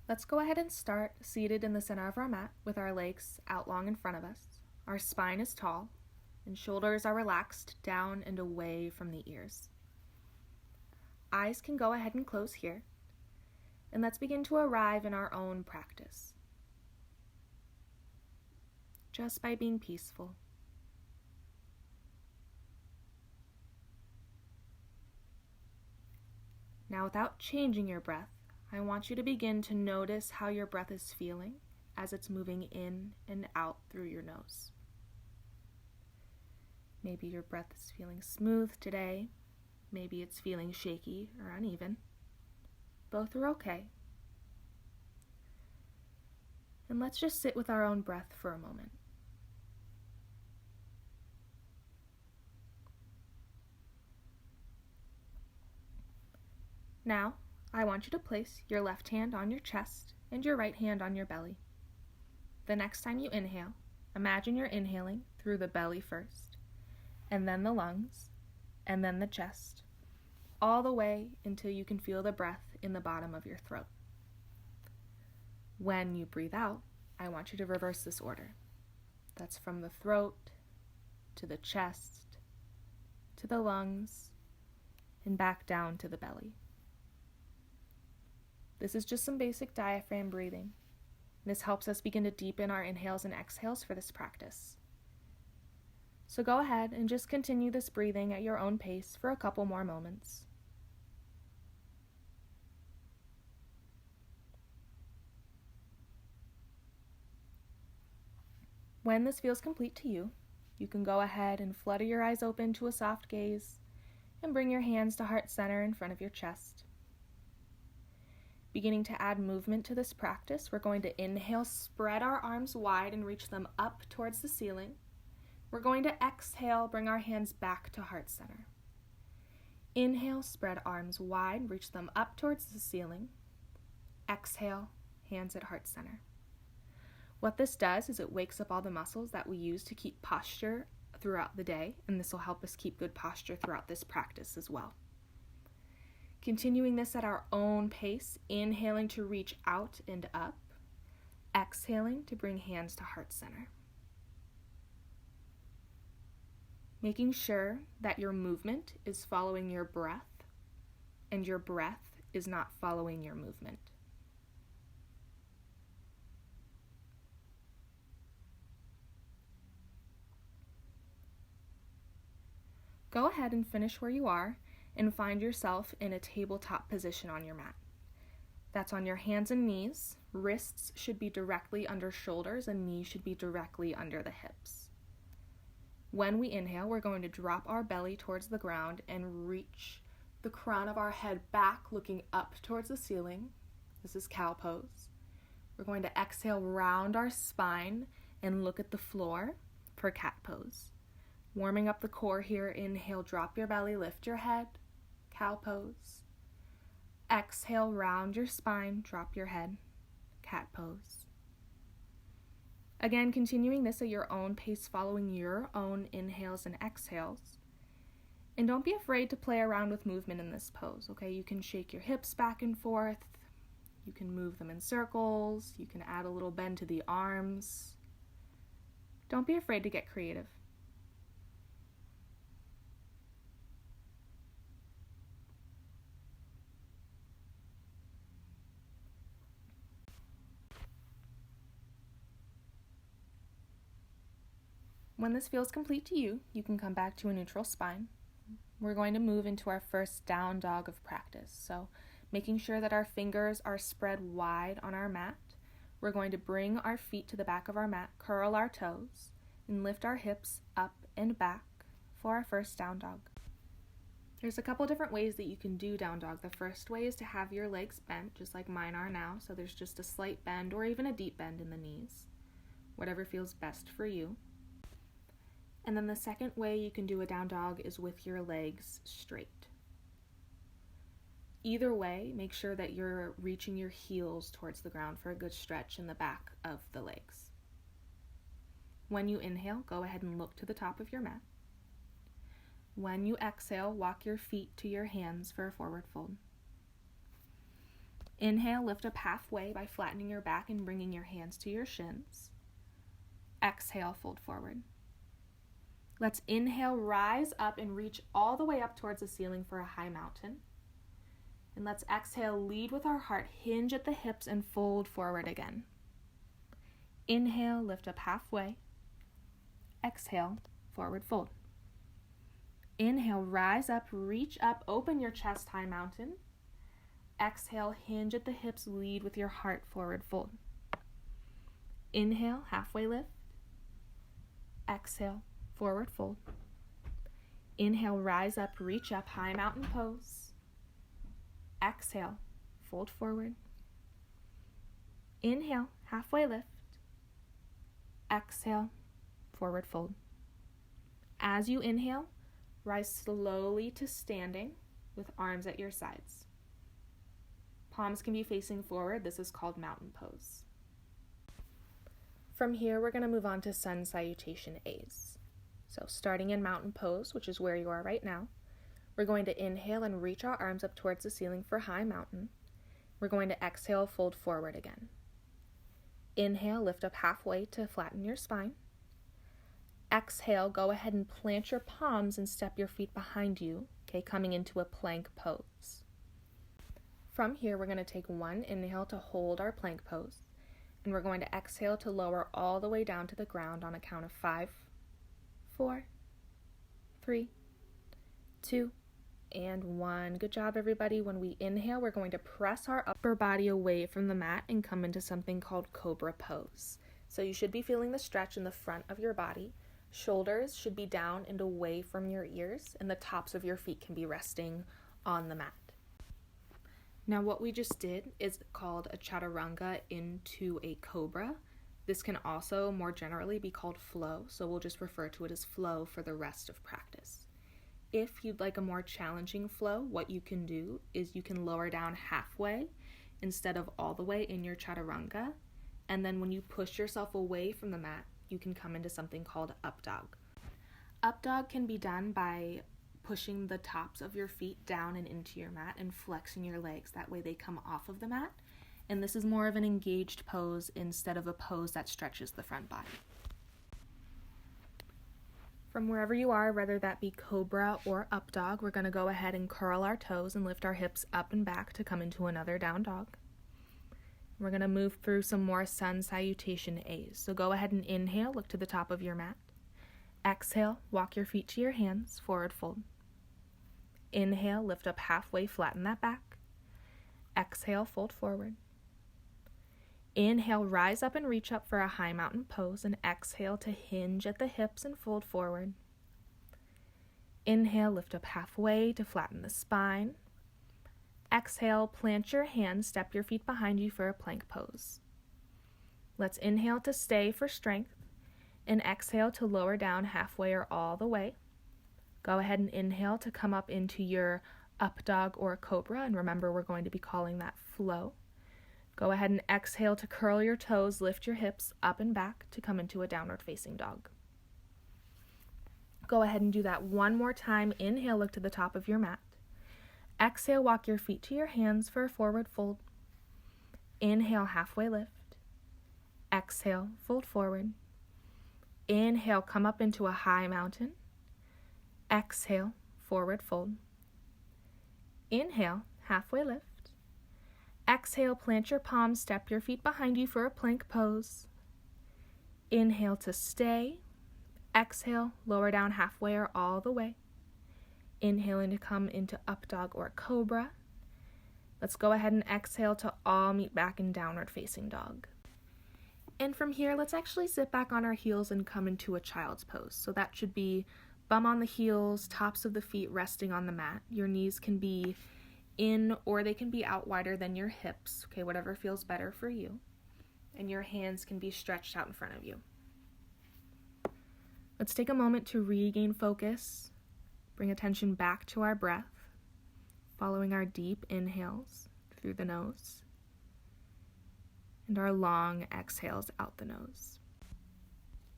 Let's go ahead and start seated in the center of our mat with our legs out long in front of us. Our spine is tall and shoulders are relaxed down and away from the ears. Eyes can go ahead and close here. And let's begin to arrive in our own practice. Just by being peaceful. Now, without changing your breath, I want you to begin to notice how your breath is feeling as it's moving in and out through your nose. Maybe your breath is feeling smooth today. Maybe it's feeling shaky or uneven. Both are okay. And let's just sit with our own breath for a moment. Now, I want you to place your left hand on your chest and your right hand on your belly. The next time you inhale, imagine you're inhaling through the belly first, and then the lungs, and then the chest, all the way until you can feel the breath in the bottom of your throat. When you breathe out, I want you to reverse this order. That's from the throat to the chest to the lungs and back down to the belly. This is just some basic diaphragm breathing. This helps us begin to deepen our inhales and exhales for this practice. So go ahead and just continue this breathing at your own pace for a couple more moments. When this feels complete to you, you can go ahead and flutter your eyes open to a soft gaze and bring your hands to heart center in front of your chest. Beginning to add movement to this practice, we're going to inhale, spread our arms wide and reach them up towards the ceiling. We're going to exhale, bring our hands back to heart center. Inhale, spread arms wide, reach them up towards the ceiling. Exhale, hands at heart center. What this does is it wakes up all the muscles that we use to keep posture throughout the day, and this will help us keep good posture throughout this practice as well. Continuing this at our own pace, inhaling to reach out and up, exhaling to bring hands to heart center. Making sure that your movement is following your breath and your breath is not following your movement. Go ahead and finish where you are and find yourself in a tabletop position on your mat. That's on your hands and knees. Wrists should be directly under shoulders and knees should be directly under the hips. When we inhale, we're going to drop our belly towards the ground and reach the crown of our head back, looking up towards the ceiling. This is cow pose. We're going to exhale, round our spine, and look at the floor for cat pose. Warming up the core here, inhale, drop your belly, lift your head, cow pose. Exhale, round your spine, drop your head, cat pose. Again, continuing this at your own pace, following your own inhales and exhales. And don't be afraid to play around with movement in this pose, okay? You can shake your hips back and forth. You can move them in circles. You can add a little bend to the arms. Don't be afraid to get creative. When this feels complete to you, you can come back to a neutral spine. We're going to move into our first down dog of practice. So making sure that our fingers are spread wide on our mat. We're going to bring our feet to the back of our mat, curl our toes, and lift our hips up and back for our first down dog. There's a couple different ways that you can do down dog. The first way is to have your legs bent, just like mine are now. So there's just a slight bend or even a deep bend in the knees, whatever feels best for you. And then the second way you can do a down dog is with your legs straight. Either way, make sure that you're reaching your heels towards the ground for a good stretch in the back of the legs. When you inhale, go ahead and look to the top of your mat. When you exhale, walk your feet to your hands for a forward fold. Inhale, lift up halfway by flattening your back and bringing your hands to your shins. Exhale, fold forward. Let's inhale, rise up and reach all the way up towards the ceiling for a high mountain. And let's exhale, lead with our heart, hinge at the hips and fold forward again. Inhale, lift up halfway. Exhale, forward fold. Inhale, rise up, reach up, open your chest, high mountain. Exhale, hinge at the hips, lead with your heart, forward fold. Inhale, halfway lift. Exhale, forward fold. Inhale, rise up, reach up, high mountain pose. Exhale, fold forward. Inhale, halfway lift. Exhale, forward fold. As you inhale, rise slowly to standing with arms at your sides. Palms can be facing forward. This is called mountain pose. From here, we're going to move on to sun salutation A's. So starting in mountain pose, which is where you are right now, we're going to inhale and reach our arms up towards the ceiling for high mountain. We're going to exhale, fold forward again. Inhale, lift up halfway to flatten your spine. Exhale, go ahead and plant your palms and step your feet behind you, okay, coming into a plank pose. From here, we're going to take one inhale to hold our plank pose, and we're going to exhale to lower all the way down to the ground on a count of 5, 4, 3, 2, and 1. Good job, everybody. When we inhale, we're going to press our upper body away from the mat and come into something called cobra pose. So you should be feeling the stretch in the front of your body. Shoulders should be down and away from your ears, and the tops of your feet can be resting on the mat. Now, what we just did is called a chaturanga into a cobra. This can also more generally be called flow, so we'll just refer to it as flow for the rest of practice. If you'd like a more challenging flow, what you can do is you can lower down halfway instead of all the way in your chaturanga, and then when you push yourself away from the mat, you can come into something called up dog. Up dog can be done by pushing the tops of your feet down and into your mat and flexing your legs. That way they come off of the mat. And this is more of an engaged pose instead of a pose that stretches the front body. From wherever you are, whether that be cobra or up dog, we're going to go ahead and curl our toes and lift our hips up and back to come into another down dog. We're going to move through some more sun salutation A's. So go ahead and inhale, look to the top of your mat. Exhale, walk your feet to your hands, forward fold. Inhale, lift up halfway, flatten that back. Exhale, fold forward. Inhale, rise up and reach up for a high mountain pose, and exhale to hinge at the hips and fold forward. Inhale, lift up halfway to flatten the spine. Exhale, plant your hands, step your feet behind you for a plank pose. Let's inhale to stay for strength, and exhale to lower down halfway or all the way. Go ahead and inhale to come up into your up dog or cobra, and remember we're going to be calling that flow. Go ahead and exhale to curl your toes, lift your hips up and back to come into a downward facing dog. Go ahead and do that one more time. Inhale, look to the top of your mat. Exhale, walk your feet to your hands for a forward fold. Inhale, halfway lift. Exhale, fold forward. Inhale, come up into a high mountain. Exhale, forward fold. Inhale, halfway lift. Exhale, plant your palms, step your feet behind you for a plank pose. Inhale to stay. Exhale, lower down halfway or all the way. Inhaling to come into up dog or cobra. Let's go ahead and exhale to all meet back in downward facing dog. And from here, let's actually sit back on our heels and come into a child's pose. So that should be bum on the heels, tops of the feet resting on the mat. Your knees can be in or they can be out wider than your hips, okay, whatever feels better for you. And your hands can be stretched out in front of you. Let's take a moment to regain focus, bring attention back to our breath, following our deep inhales through the nose and our long exhales out the nose,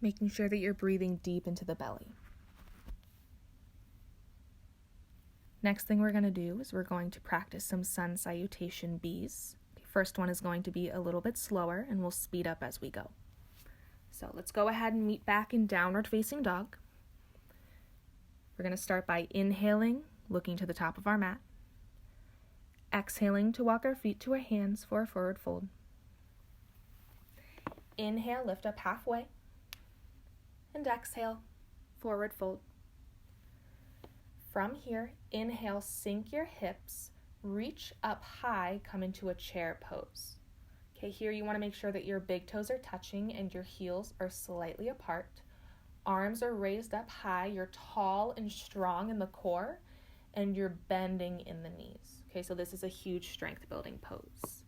making sure that you're breathing deep into the belly. Next thing we're going to do is we're going to practice some sun salutation B's. first one is going to be a little bit slower, and we'll speed up as we go. So let's go ahead and meet back in downward facing dog. We're going to start by inhaling, looking to the top of our mat. Exhaling to walk our feet to our hands for a forward fold. Inhale, lift up halfway. And exhale, forward fold. From here, inhale, sink your hips, reach up high, come into a chair pose. Okay, here you want to make sure that your big toes are touching and your heels are slightly apart. Arms are raised up high, you're tall and strong in the core, and you're bending in the knees. Okay, so this is a huge strength building pose.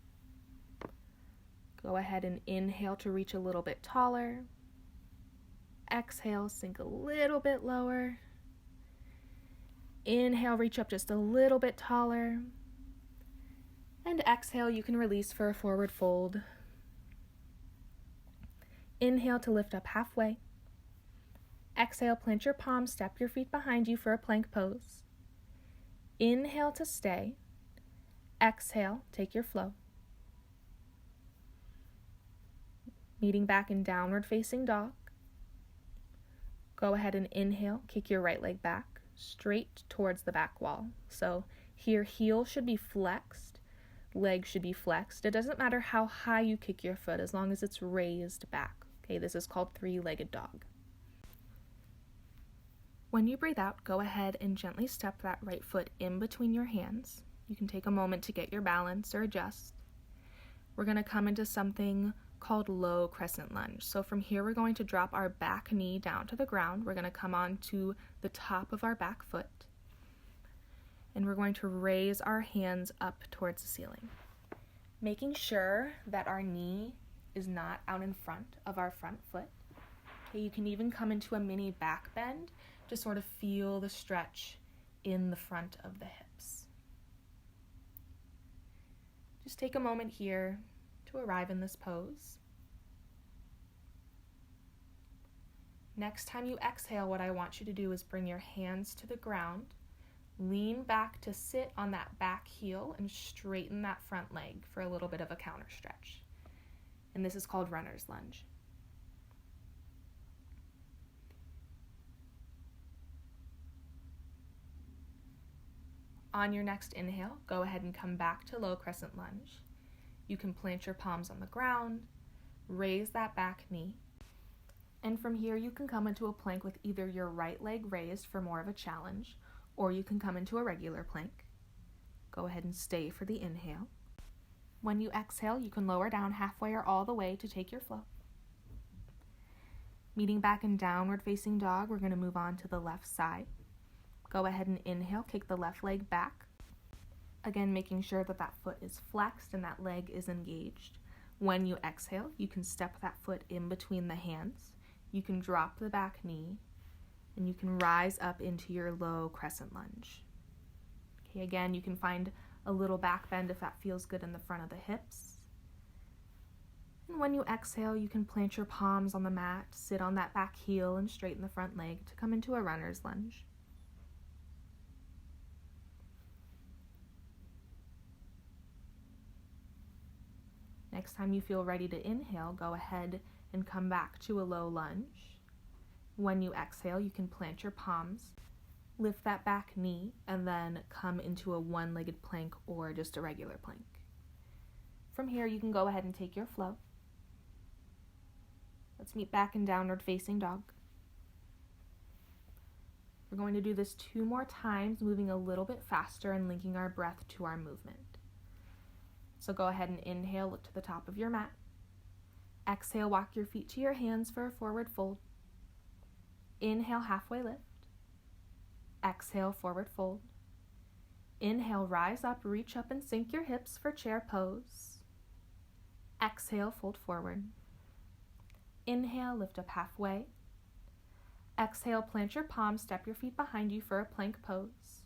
Go ahead and inhale to reach a little bit taller. Exhale, sink a little bit lower. Inhale, reach up just a little bit taller. And exhale, you can release for a forward fold. Inhale to lift up halfway. Exhale, plant your palms, step your feet behind you for a plank pose. Inhale to stay. Exhale, take your flow. Meeting back in downward facing dog. Go ahead and inhale, kick your right leg back, straight towards the back wall. So here, heel should be flexed, leg should be flexed. It doesn't matter how high you kick your foot as long as it's raised back. Okay, this is called three-legged dog. When you breathe out, go ahead and gently step that right foot in between your hands. You can take a moment to get your balance or adjust. We're going to come into something called low crescent lunge. So from here, we're going to drop our back knee down to the ground. We're going to come on to the top of our back foot. And we're going to raise our hands up towards the ceiling, making sure that our knee is not out in front of our front foot. Okay, you can even come into a mini back bend to sort of feel the stretch in the front of the hips. Just take a moment here to arrive in this pose. Next time you exhale, what I want you to do is bring your hands to the ground, lean back to sit on that back heel, and straighten that front leg for a little bit of a counter stretch. And this is called runner's lunge. On your next inhale, go ahead and come back to low crescent lunge. You can plant your palms on the ground, raise that back knee, and from here you can come into a plank with either your right leg raised for more of a challenge, or you can come into a regular plank. Go ahead and stay for the inhale. When you exhale, you can lower down halfway or all the way to take your flow. Meeting back in downward facing dog, we're going to move on to the left side. Go ahead and inhale, kick the left leg back. Again, making sure that that foot is flexed and that leg is engaged. When you exhale, you can step that foot in between the hands. You can drop the back knee, and you can rise up into your low crescent lunge. Okay, again, you can find a little back bend if that feels good in the front of the hips. And when you exhale, you can plant your palms on the mat, sit on that back heel, and straighten the front leg to come into a runner's lunge. Next time you feel ready to inhale, go ahead and come back to a low lunge. When you exhale, you can plant your palms, lift that back knee, and then come into a one-legged plank or just a regular plank. From here, you can go ahead and take your flow. Let's meet back in downward facing dog. We're going to do this 2 more times, moving a little bit faster and linking our breath to our movement. So go ahead and inhale, look to the top of your mat. Exhale, walk your feet to your hands for a forward fold. Inhale, halfway lift. Exhale, forward fold. Inhale, rise up, reach up and sink your hips for chair pose. Exhale, fold forward. Inhale, lift up halfway. Exhale, plant your palms, step your feet behind you for a plank pose.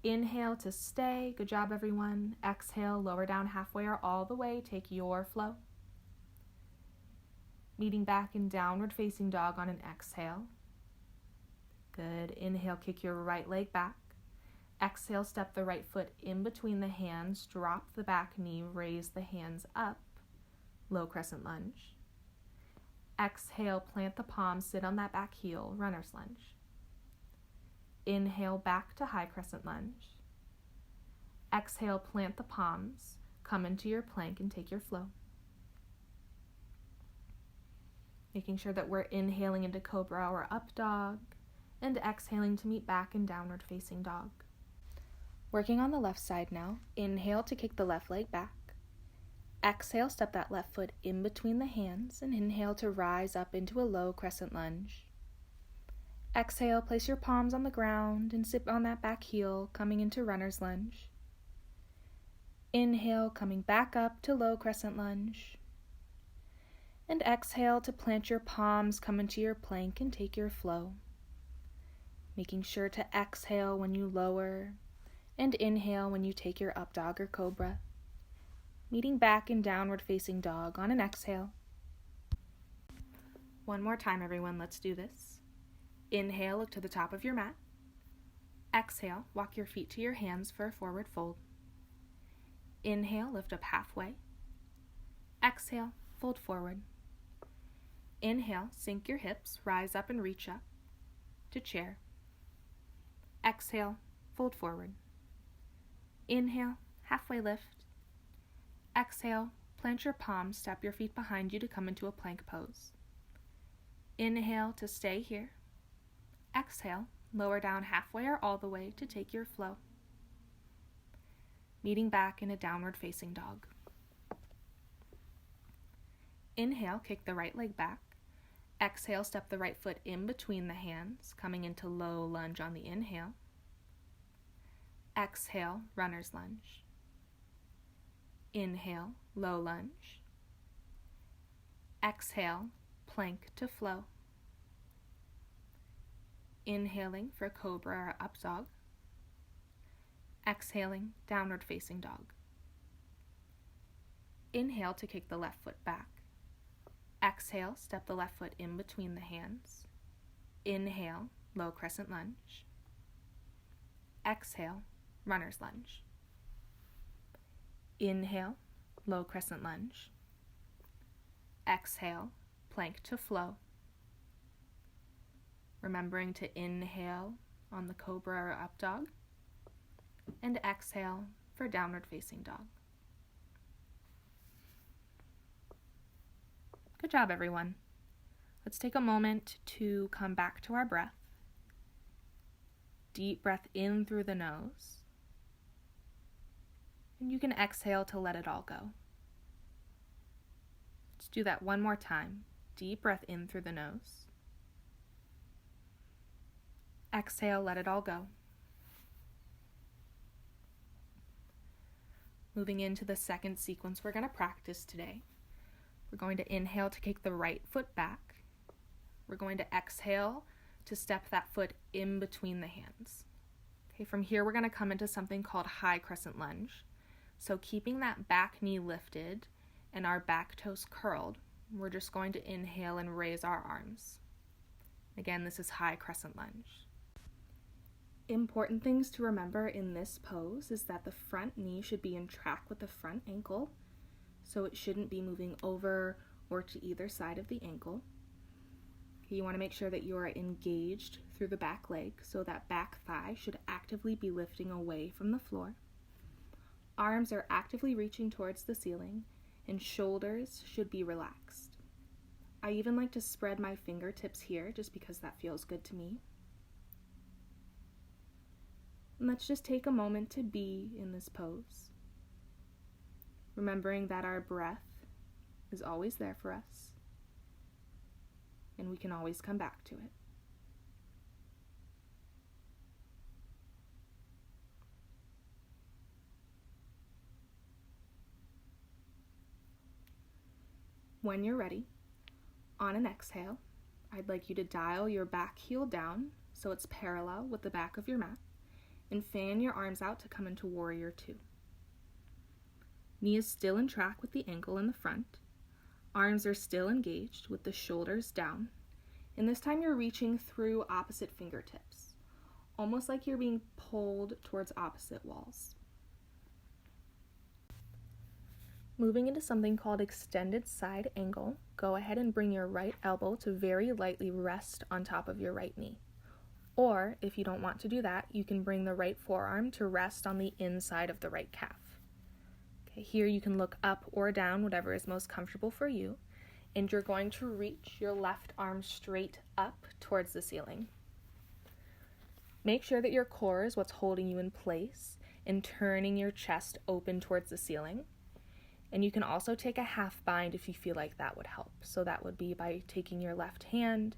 Inhale to stay. Good job, everyone. Exhale, lower down halfway or all the way. Take your flow. Meeting back in downward facing dog on an exhale. Good. Inhale, kick your right leg back. Exhale, step the right foot in between the hands, drop the back knee, raise the hands up, low crescent lunge. Exhale, plant the palms, sit on that back heel, runner's lunge. Inhale, back to high crescent lunge. Exhale, plant the palms, come into your plank and take your flow. Making sure that we're inhaling into cobra or up dog and exhaling to meet back in downward facing dog. Working on the left side now. Inhale to kick the left leg back. Exhale, step that left foot in between the hands and inhale to rise up into a low crescent lunge. Exhale, place your palms on the ground and sit on that back heel, coming into runner's lunge. Inhale, coming back up to low crescent lunge. And exhale to plant your palms, come into your plank and take your flow. Making sure to exhale when you lower and inhale when you take your up dog or cobra. Meeting back in downward facing dog on an exhale. One more time, everyone, let's do this. Inhale, look to the top of your mat. Exhale, walk your feet to your hands for a forward fold. Inhale, lift up halfway. Exhale, fold forward. Inhale, sink your hips, rise up and reach up to chair. Exhale, fold forward. Inhale, halfway lift. Exhale, plant your palms, step your feet behind you to come into a plank pose. Inhale to stay here. Exhale, lower down halfway or all the way to take your flow. Meeting back in a downward facing dog. Inhale, kick the right leg back. Exhale, step the right foot in between the hands, coming into low lunge on the inhale. Exhale, runner's lunge. Inhale, low lunge. Exhale, plank to flow. Inhaling for cobra or up dog. Exhaling, downward facing dog. Inhale to kick the left foot back. Exhale, step the left foot in between the hands. Inhale, low crescent lunge. Exhale, runner's lunge. Inhale, low crescent lunge. Exhale, plank to flow. Remembering to inhale on the cobra or up dog, and exhale for downward facing dog. Good job, everyone. Let's take a moment to come back to our breath. Deep breath in through the nose. And you can exhale to let it all go. Let's do that one more time. Deep breath in through the nose. Exhale, let it all go. Moving into the second sequence we're going to practice today. We're going to inhale to kick the right foot back. We're going to exhale to step that foot in between the hands. Okay, from here we're going to come into something called high crescent lunge. So keeping that back knee lifted and our back toes curled, we're just going to inhale and raise our arms. Again, this is high crescent lunge. Important things to remember in this pose is that the front knee should be in track with the front ankle, so it shouldn't be moving over or to either side of the ankle. You want to make sure that you are engaged through the back leg, so that back thigh should actively be lifting away from the floor. Arms are actively reaching towards the ceiling, and shoulders should be relaxed. I even like to spread my fingertips here just because that feels good to me. And let's just take a moment to be in this pose, remembering that our breath is always there for us, and we can always come back to it. When you're ready, on an exhale, I'd like you to dial your back heel down so it's parallel with the back of your mat, and fan your arms out to come into Warrior 2. Knee is still in track with the ankle in the front. Arms are still engaged with the shoulders down, and this time you're reaching through opposite fingertips. almost like you're being pulled towards opposite walls. Moving into something called extended side angle, go ahead and bring your right elbow to very lightly rest on top of your right knee. Or, if you don't want to do that, you can bring the right forearm to rest on the inside of the right calf. Okay, here you can look up or down, whatever is most comfortable for you, and you're going to reach your left arm straight up towards the ceiling. Make sure that your core is what's holding you in place and turning your chest open towards the ceiling. And you can also take a half bind if you feel like that would help. So that would be by taking your left hand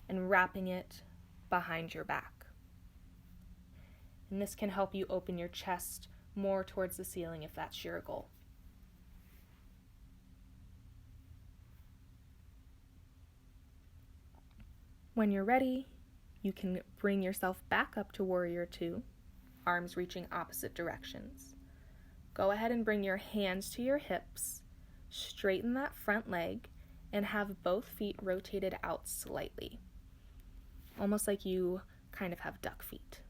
and wrapping it behind your back. And this can help you open your chest more towards the ceiling if that's your goal. When you're ready, you can bring yourself back up to Warrior Two, arms reaching opposite directions. Go ahead and bring your hands to your hips, straighten that front leg, and have both feet rotated out slightly, almost like you kind of have duck feet.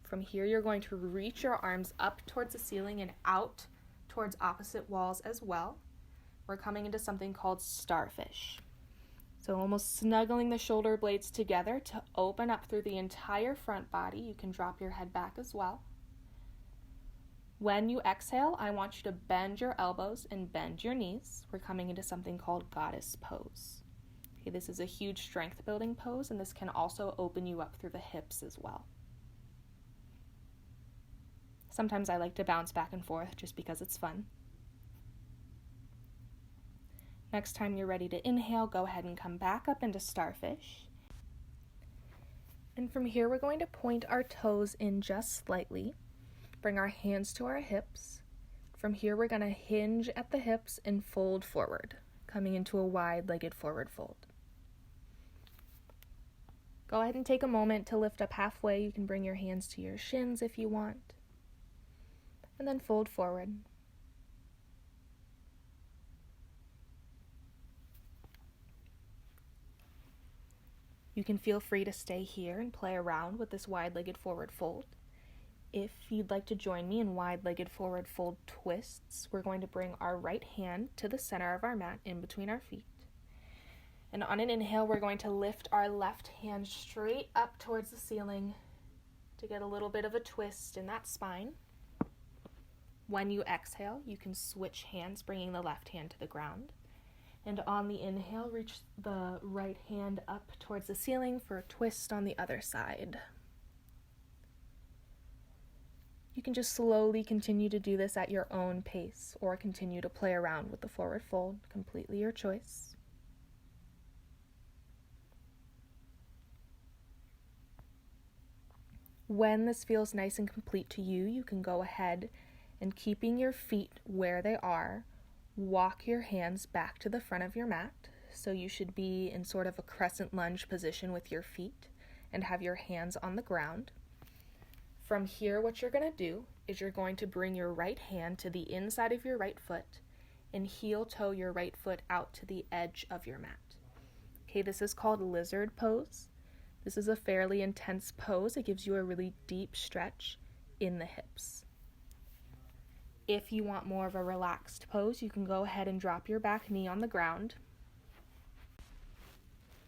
From here, you're going to reach your arms up towards the ceiling and out towards opposite walls as well. We're coming into something called starfish. So almost snuggling the shoulder blades together to open up through the entire front body. You can drop your head back as well. When you exhale, I want you to bend your elbows and bend your knees. We're coming into something called goddess pose. Okay, this is a huge strength building pose, and this can also open you up through the hips as well. Sometimes I like to bounce back and forth just because it's fun. Next time you're ready to inhale, go ahead and come back up into starfish. And from here, we're going to point our toes in just slightly. Bring our hands to our hips. From here, we're going to hinge at the hips and fold forward, coming into a wide-legged forward fold. Go ahead and take a moment to lift up halfway. You can bring your hands to your shins if you want. And then fold forward. You can feel free to stay here and play around with this wide-legged forward fold. If you'd like to join me in wide-legged forward fold twists, we're going to bring our right hand to the center of our mat in between our feet. And on an inhale, we're going to lift our left hand straight up towards the ceiling to get a little bit of a twist in that spine. When you exhale, you can switch hands, bringing the left hand to the ground. And on the inhale, reach the right hand up towards the ceiling for a twist on the other side. You can just slowly continue to do this at your own pace or continue to play around with the forward fold, completely your choice. When this feels nice and complete to you, you can go ahead and, keeping your feet where they are, walk your hands back to the front of your mat. So you should be in sort of a crescent lunge position with your feet and have your hands on the ground. From here, what you're going to do is you're going to bring your right hand to the inside of your right foot and heel toe your right foot out to the edge of your mat. Okay, this is called lizard pose. This is a fairly intense pose. It gives you a really deep stretch in the hips. If you want more of a relaxed pose, you can go ahead and drop your back knee on the ground.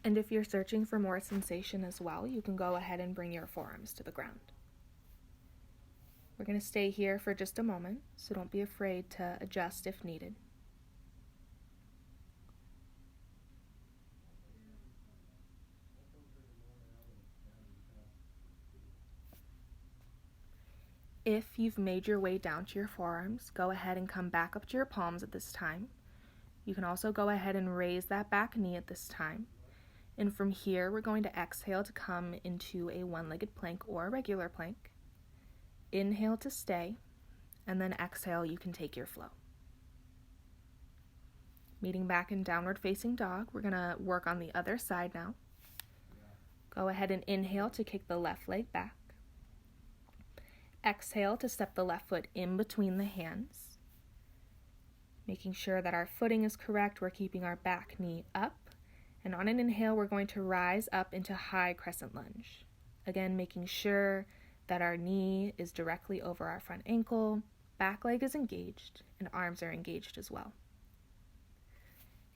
And if you're searching for more sensation as well, you can go ahead and bring your forearms to the ground. We're going to stay here for just a moment, so don't be afraid to adjust if needed. If you've made your way down to your forearms, go ahead and come back up to your palms at this time. You can also go ahead and raise that back knee at this time. And from here, we're going to exhale to come into a one-legged plank or a regular plank. Inhale to stay, and then exhale, you can take your flow. Meeting back in downward facing dog, we're going to work on the other side now. Go ahead and inhale to kick the left leg back. Exhale to step the left foot in between the hands. Making sure that our footing is correct, we're keeping our back knee up. And on an inhale, we're going to rise up into high crescent lunge. Again, making sure that our knee is directly over our front ankle, back leg is engaged, and arms are engaged as well.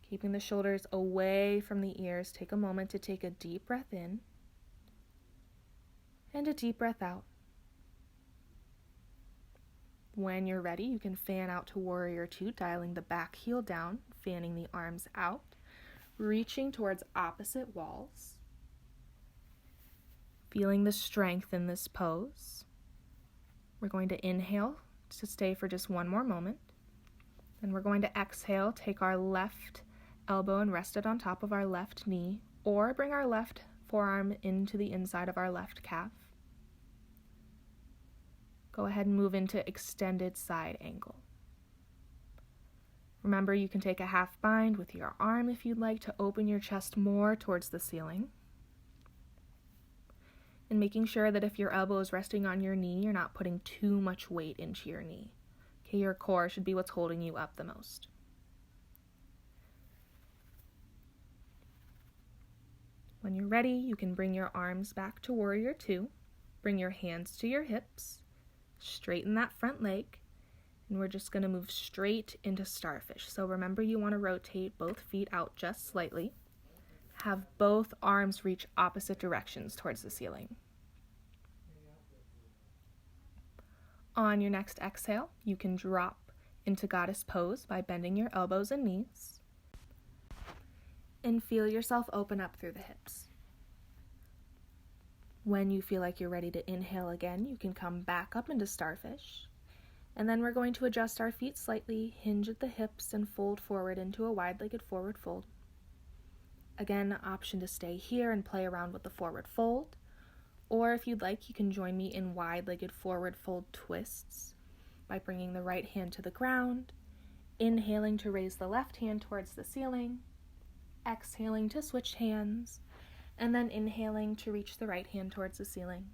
Keeping the shoulders away from the ears, take a moment to take a deep breath in and a deep breath out. When you're ready, you can fan out to Warrior Two, dialing the back heel down, fanning the arms out, reaching towards opposite walls. Feeling the strength in this pose. We're going to inhale to stay for just one more moment. Then we're going to exhale, take our left elbow and rest it on top of our left knee, or bring our left forearm into the inside of our left calf. Go ahead and move into extended side angle. Remember, you can take a half bind with your arm if you'd like to open your chest more towards the ceiling. And making sure that if your elbow is resting on your knee, you're not putting too much weight into your knee. Okay, your core should be what's holding you up the most. When you're ready, you can bring your arms back to Warrior Two. Bring your hands to your hips. Straighten that front leg. And we're just going to move straight into Starfish. So remember, you want to rotate both feet out just slightly. Have both arms reach opposite directions towards the ceiling. On your next exhale, you can drop into Goddess Pose by bending your elbows and knees. And feel yourself open up through the hips. When you feel like you're ready to inhale again, you can come back up into Starfish. And then we're going to adjust our feet slightly, hinge at the hips, and fold forward into a wide-legged forward fold. Again, option to stay here and play around with the forward fold. Or if you'd like, you can join me in wide-legged forward fold twists by bringing the right hand to the ground, inhaling to raise the left hand towards the ceiling, exhaling to switch hands, and then inhaling to reach the right hand towards the ceiling.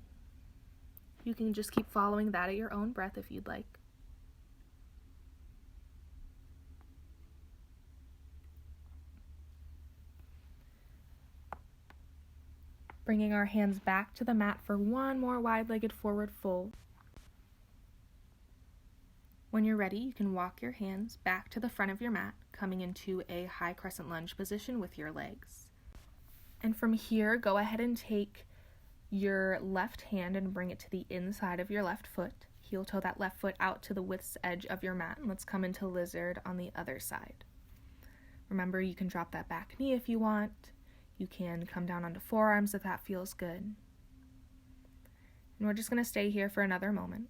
You can just keep following that at your own breath if you'd like. Bringing our hands back to the mat for one more wide-legged forward fold. When you're ready, you can walk your hands back to the front of your mat, coming into a high crescent lunge position with your legs. And from here, go ahead and take your left hand and bring it to the inside of your left foot. Heel toe that left foot out to the width's edge of your mat. And let's come into lizard on the other side. Remember, you can drop that back knee if you want. You can come down onto forearms if that feels good. And we're just going to stay here for another moment.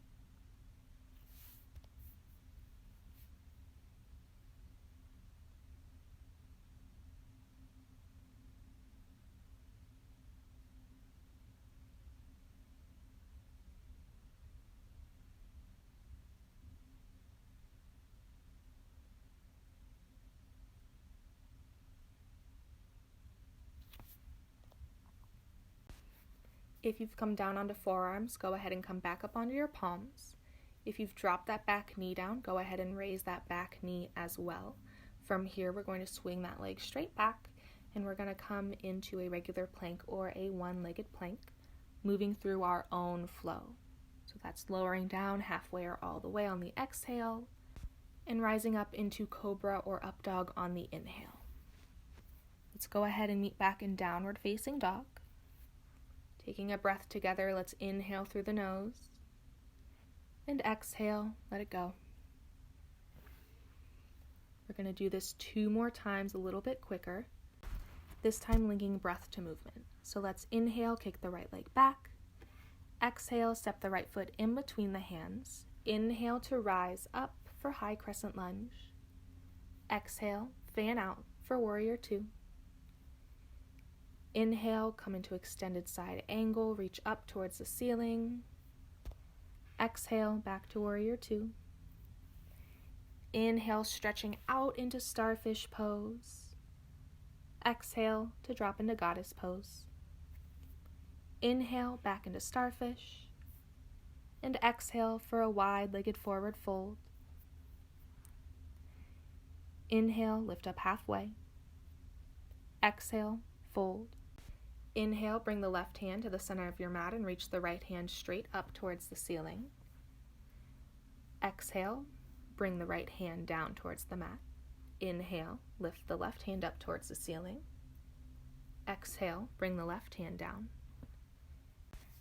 If you've come down onto forearms, go ahead and come back up onto your palms. If you've dropped that back knee down, go ahead and raise that back knee as well. From here, we're going to swing that leg straight back, and we're going to come into a regular plank or a one-legged plank, moving through our own flow. So that's lowering down halfway or all the way on the exhale, and rising up into cobra or up dog on the inhale. Let's go ahead and meet back in downward facing dog. Taking a breath together, let's inhale through the nose, and exhale, let it go. We're going to do this 2 more times, a little bit quicker, this time linking breath to movement. So let's inhale, kick the right leg back. Exhale, step the right foot in between the hands. Inhale to rise up for high crescent lunge. Exhale, fan out for Warrior Two. Inhale, come into extended side angle, reach up towards the ceiling. Exhale, back to Warrior Two. Inhale, stretching out into Starfish Pose. Exhale to drop into Goddess Pose. Inhale, back into Starfish. And exhale for a wide-legged forward fold. Inhale, lift up halfway. Exhale, fold. Inhale, bring the left hand to the center of your mat and reach the right hand straight up towards the ceiling. Exhale, bring the right hand down towards the mat. Inhale, lift the left hand up towards the ceiling. Exhale, bring the left hand down.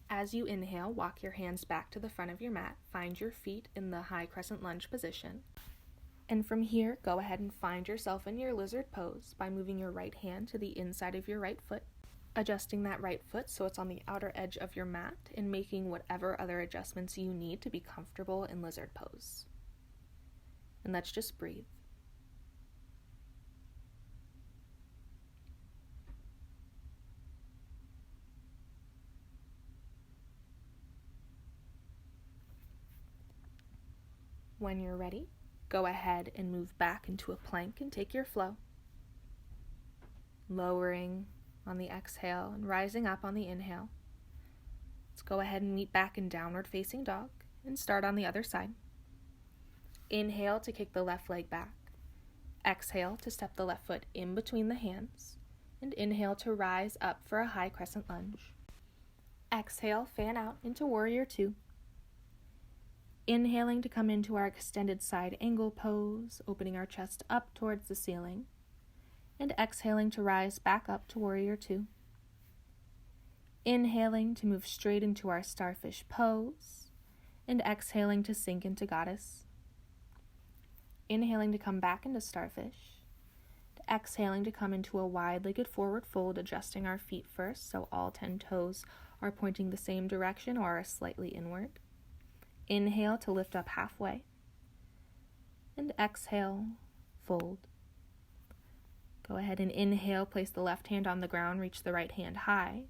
As you inhale, walk your hands back to the front of your mat. Find your feet in the high crescent lunge position. And from here, go ahead and find yourself in your lizard pose by moving your right hand to the inside of your right foot, adjusting that right foot so it's on the outer edge of your mat, and making whatever other adjustments you need to be comfortable in lizard pose. And let's just breathe. When you're ready, go ahead and move back into a plank and take your flow. Lowering on the exhale and rising up on the inhale. Let's go ahead and meet back in downward facing dog and start on the other side. Inhale to kick the left leg back. Exhale to step the left foot in between the hands. And inhale to rise up for a high crescent lunge. Exhale, fan out into warrior two. Inhaling to come into our extended side angle pose, opening our chest up towards the ceiling. And exhaling to rise back up to warrior two. Inhaling to move straight into our starfish pose. And exhaling to sink into goddess. Inhaling to come back into starfish. Exhaling to come into a wide-legged forward fold, adjusting our feet first so all 10 toes are pointing the same direction or are slightly inward. Inhale to lift up halfway. And exhale, fold. Go ahead and inhale, place the left hand on the ground, reach the right hand high.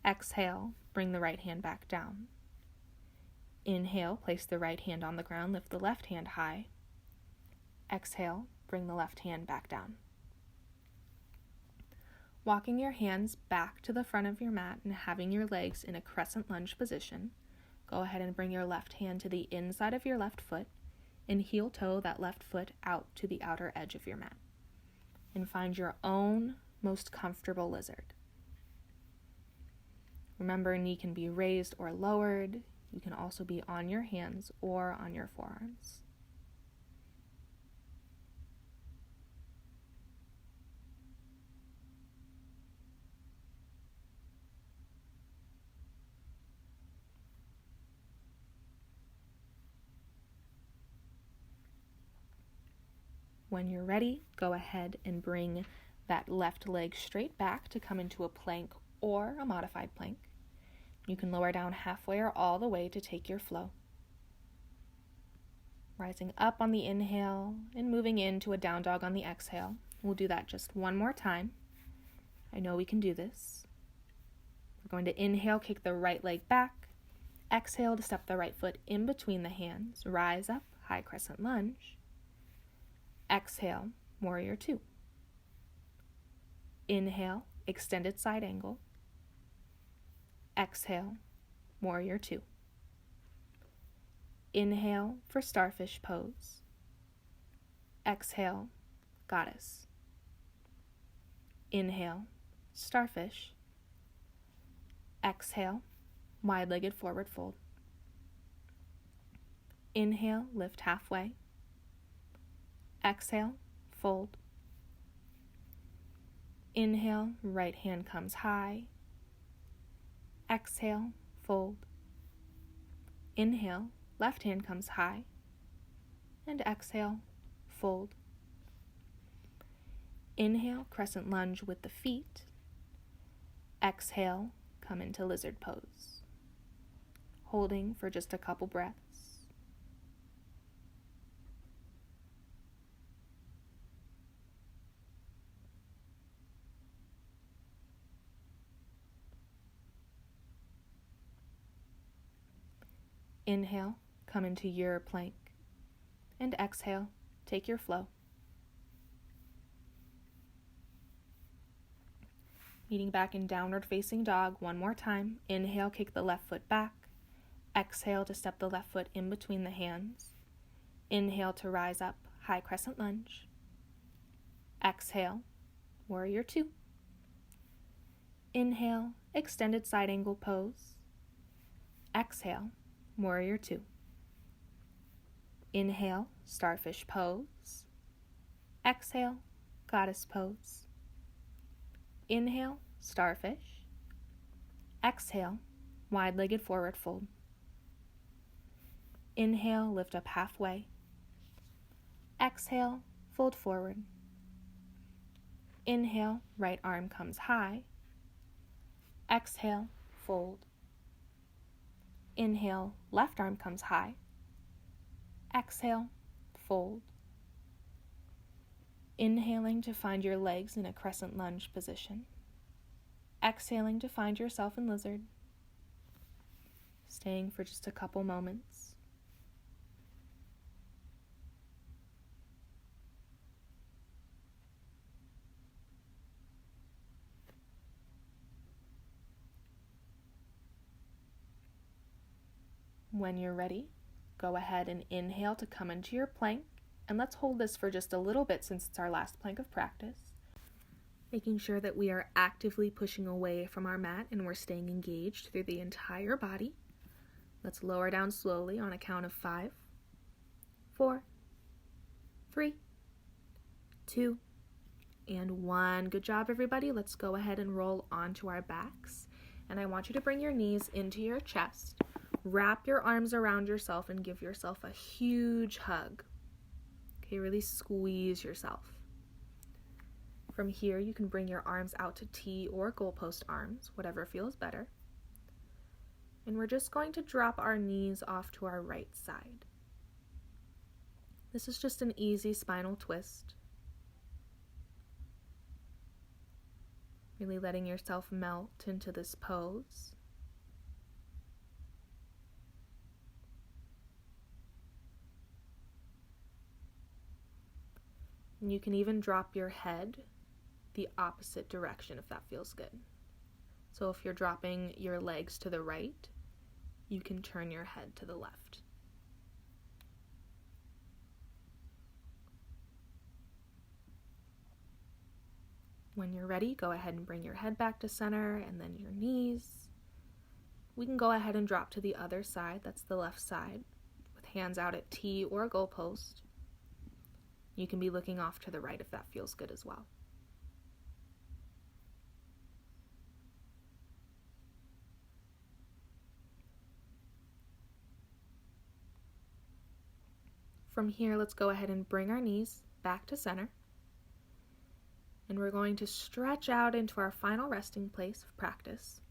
Exhale, bring the right hand back down. Inhale, place the right hand on the ground, lift the left hand high. Exhale, bring the left hand back down. Walking your hands back to the front of your mat and having your legs in a crescent lunge position, go ahead and bring your left hand to the inside of your left foot and heel toe that left foot out to the outer edge of your mat. And find your own most comfortable lizard. Remember, knee can be raised or lowered. You can also be on your hands or on your forearms. When you're ready, go ahead and bring that left leg straight back to come into a plank or a modified plank. You can lower down halfway or all the way to take your flow. Rising up on the inhale and moving into a down dog on the exhale. We'll do that just one more time. I know we can do this. We're going to inhale, kick the right leg back. Exhale to step the right foot in between the hands. Rise up, high crescent lunge. Exhale, warrior two. Inhale, extended side angle. Exhale, warrior two. Inhale for starfish pose. Exhale, goddess. Inhale, starfish. Exhale, wide-legged forward fold. Inhale, lift halfway. Exhale, fold. Inhale, right hand comes high. Exhale, fold. Inhale, left hand comes high. And exhale, fold. Inhale, crescent lunge with the feet. Exhale, come into lizard pose. Holding for just a couple breaths. Inhale, come into your plank, and exhale, take your flow. Meeting back in downward facing dog one more time. Inhale, kick the left foot back. Exhale to step the left foot in between the hands. Inhale to rise up, high crescent lunge. Exhale, warrior two. Inhale, extended side angle pose. Exhale, warrior two. Inhale, starfish pose. Exhale, goddess pose. Inhale, starfish. Exhale, wide-legged forward fold. Inhale, lift up halfway. Exhale, fold forward. Inhale, right arm comes high. Exhale, fold. Inhale, left arm comes high. Exhale, fold. Inhaling to find your legs in a crescent lunge position. Exhaling to find yourself in lizard. Staying for just a couple moments. When you're ready, go ahead and inhale to come into your plank, and let's hold this for just a little bit since it's our last plank of practice. Making sure that we are actively pushing away from our mat and we're staying engaged through the entire body. Let's lower down slowly on a count of 5, 4, 3, 2, and 1. Good job, everybody. Let's go ahead and roll onto our backs. And I want you to bring your knees into your chest. Wrap your arms around yourself and give yourself a huge hug. Okay, really squeeze yourself. From here, you can bring your arms out to T or goalpost arms, whatever feels better. And we're just going to drop our knees off to our right side. This is just an easy spinal twist. Really letting yourself melt into this pose. And you can even drop your head the opposite direction if that feels good. So if you're dropping your legs to the right, you can turn your head to the left. When you're ready, go ahead and bring your head back to center and then your knees. We can go ahead and drop to the other side, that's the left side, with hands out at T or goalpost. You can be looking off to the right if that feels good as well. From here, let's go ahead and bring our knees back to center. And we're going to stretch out into our final resting place of practice,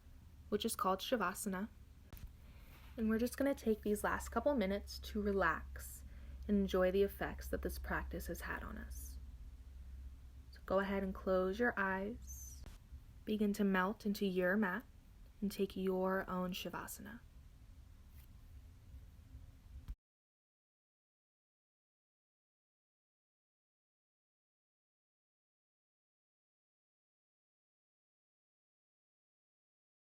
which is called Shavasana. And we're just going to take these last couple minutes to relax and enjoy the effects that this practice has had on us. So go ahead and close your eyes. Begin to melt into your mat and take your own Shavasana.